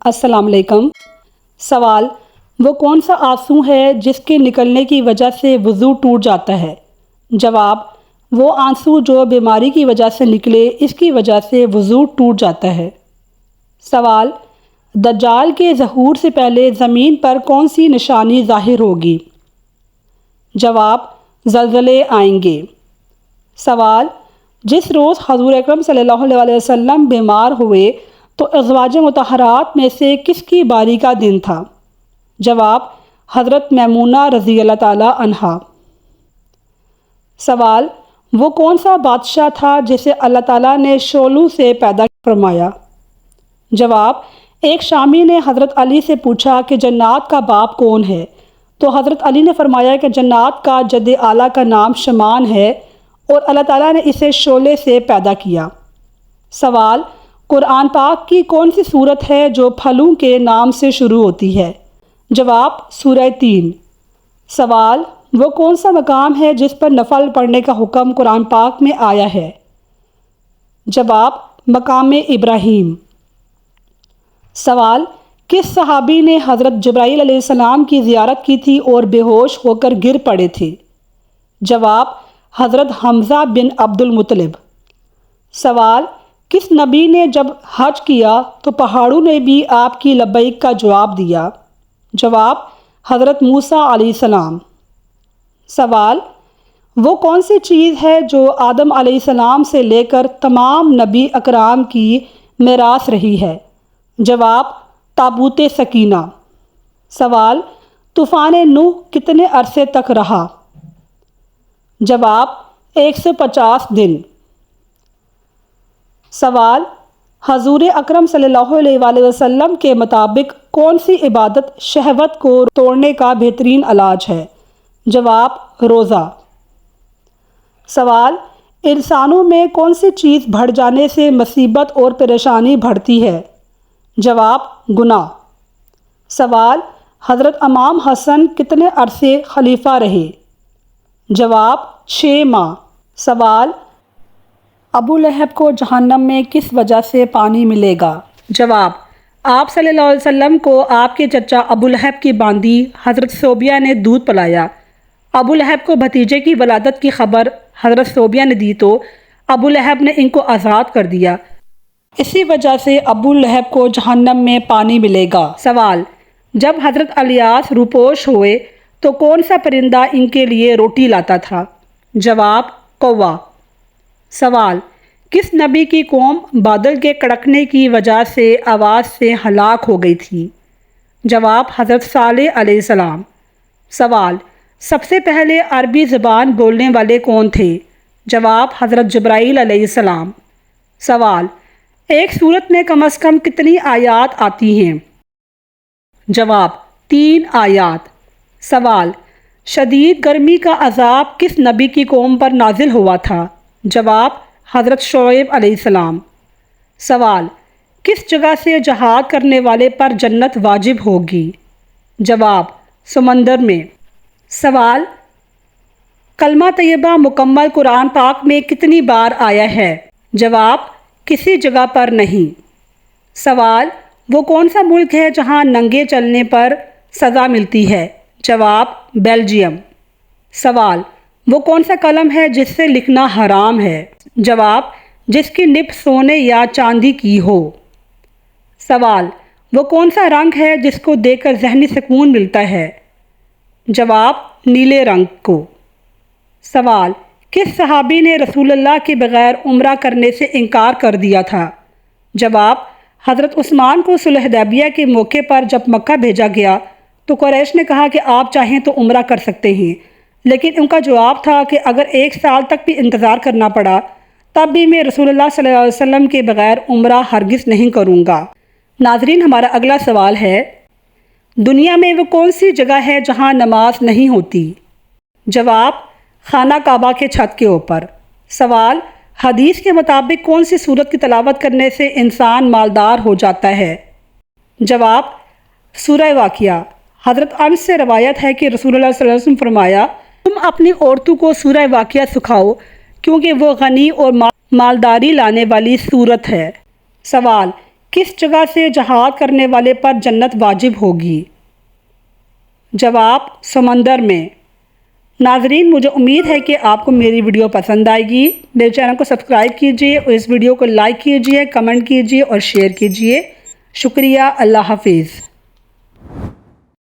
السلام علیکم۔ سوال: وہ کون سا آنسو ہے جس کے نکلنے کی وجہ سے وضو ٹوٹ جاتا ہے؟ جواب: وہ آنسو جو بیماری کی وجہ سے نکلے، اس کی وجہ سے وضو ٹوٹ جاتا ہے۔ سوال: دجال کے ظہور سے پہلے زمین پر کون سی نشانی ظاہر ہوگی؟ جواب: زلزلے آئیں گے۔ سوال: جس روز حضور اکرم صلی اللہ علیہ وسلم بیمار ہوئے تو ازواج مطہرات میں سے کس کی باری کا دن تھا؟ جواب: حضرت میمونہ رضی اللہ تعالی عنہا۔ سوال: وہ کون سا بادشاہ تھا جسے اللہ تعالیٰ نے شعلوں سے پیدا فرمایا؟ جواب: ایک شامی نے حضرت علی سے پوچھا کہ جنات کا باپ کون ہے؟ تو حضرت علی نے فرمایا کہ جنات کا جد اعلیٰ کا نام شمان ہے اور اللہ تعالیٰ نے اسے شعلے سے پیدا کیا۔ سوال: قرآن پاک کی کون سی سورت ہے جو پھلوں کے نام سے شروع ہوتی ہے؟ جواب: سورہ تین۔ سوال: وہ کون سا مقام ہے جس پر نفل پڑھنے کا حکم قرآن پاک میں آیا ہے؟ جواب: مقام ابراہیم۔ سوال: کس صحابی نے حضرت جبرائیل علیہ السلام کی زیارت کی تھی اور بے ہوش ہو کر گر پڑے تھے؟ جواب: حضرت حمزہ بن عبد المطلب۔ سوال: کس نبی نے جب حج کیا تو پہاڑوں نے بھی آپ کی لبیک کا جواب دیا؟ جواب: حضرت موسیٰ علیہ السلام۔ سوال: وہ کون سی چیز ہے جو آدم علیہ السلام سے لے کر تمام نبی اکرام کی میراث رہی ہے؟ جواب: تابوت سکینہ۔ سوال: طوفان نوح کتنے عرصے تک رہا؟ جواب: 150 دن۔ سوال: حضور اکرم صلی اللہ علیہ وآلہ وسلم کے مطابق کون سی عبادت شہوت کو توڑنے کا بہترین علاج ہے؟ جواب: روزہ۔ سوال: انسانوں میں کون سی چیز بڑھ جانے سے مصیبت اور پریشانی بڑھتی ہے؟ جواب: گناہ۔ سوال: حضرت امام حسن کتنے عرصے خلیفہ رہے؟ جواب: 6 ماہ۔ سوال: ابو لہب کو جہنم میں کس وجہ سے پانی ملے گا؟ جواب: آپ صلی اللہ علیہ وسلم کو آپ کے چچا ابو لہب کی باندی حضرت صوبیہ نے دودھ پلایا۔ ابو لہب کو بھتیجے کی ولادت کی خبر حضرت صوبیہ نے دی تو ابو لہب نے ان کو آزاد کر دیا، اسی وجہ سے ابو لہب کو جہنم میں پانی ملے گا۔ سوال: جب حضرت الیاس روپوش ہوئے تو کون سا پرندہ ان کے لیے روٹی لاتا تھا؟ جواب: کوّا۔ سوال: کس نبی کی قوم بادل کے کڑکنے کی وجہ سے آواز سے ہلاک ہو گئی تھی؟ جواب: حضرت صالح علیہ السلام۔ سوال: سب سے پہلے عربی زبان بولنے والے کون تھے؟ جواب: حضرت جبرائیل علیہ السلام۔ سوال: ایک سورت میں کم از کم کتنی آیات آتی ہیں؟ جواب: 3 آیات۔ سوال: شدید گرمی کا عذاب کس نبی کی قوم پر نازل ہوا تھا؟ جواب: حضرت شعیب علیہ السلام۔ سوال: کس جگہ سے جہاد کرنے والے پر جنت واجب ہوگی؟ جواب: سمندر میں۔ سوال: کلمہ طیبہ مکمل قرآن پاک میں کتنی بار آیا ہے؟ جواب: کسی جگہ پر نہیں۔ سوال: وہ کون سا ملک ہے جہاں ننگے چلنے پر سزا ملتی ہے؟ جواب: بیلجیم۔ سوال: وہ کون سا قلم ہے جس سے لکھنا حرام ہے؟ جواب: جس کی نب سونے یا چاندی کی ہو۔ سوال: وہ کون سا رنگ ہے جس کو دیکھ کر ذہنی سکون ملتا ہے؟ جواب: نیلے رنگ کو۔ سوال: کس صحابی نے رسول اللہ کے بغیر عمرہ کرنے سے انکار کر دیا تھا؟ جواب: حضرت عثمان کو صلح حدیبیہ کے موقع پر جب مکہ بھیجا گیا تو قریش نے کہا کہ آپ چاہیں تو عمرہ کر سکتے ہیں، لیکن ان کا جواب تھا کہ اگر 1 سال تک بھی انتظار کرنا پڑا تب بھی میں رسول اللہ صلی اللہ علیہ وسلم کے بغیر عمرہ ہرگز نہیں کروں گا۔ ناظرین، ہمارا اگلا سوال ہے: دنیا میں وہ کون سی جگہ ہے جہاں نماز نہیں ہوتی؟ جواب: خانہ کعبہ کے چھت کے اوپر۔ سوال: حدیث کے مطابق کون سی سورت کی تلاوت کرنے سے انسان مالدار ہو جاتا ہے؟ جواب: سورہ واقعہ۔ حضرت انس سے روایت ہے کہ رسول اللہ صلی اللہ علیہ وسلم فرمایا: تم اپنی عورتوں کو سورہ واقعہ سکھاؤ کیونکہ وہ غنی اور مالداری لانے والی سورت ہے۔ سوال: کس جگہ سے جہاد کرنے والے پر جنت واجب ہوگی؟ جواب: سمندر میں۔ ناظرین، مجھے امید ہے کہ آپ کو میری ویڈیو پسند آئے گی۔ میرے چینل کو سبسکرائب کیجیے اور اس ویڈیو کو لائک کیجیے، کمنٹ کیجیے اور شیئر کیجیے۔ شکریہ۔ اللہ حافظ۔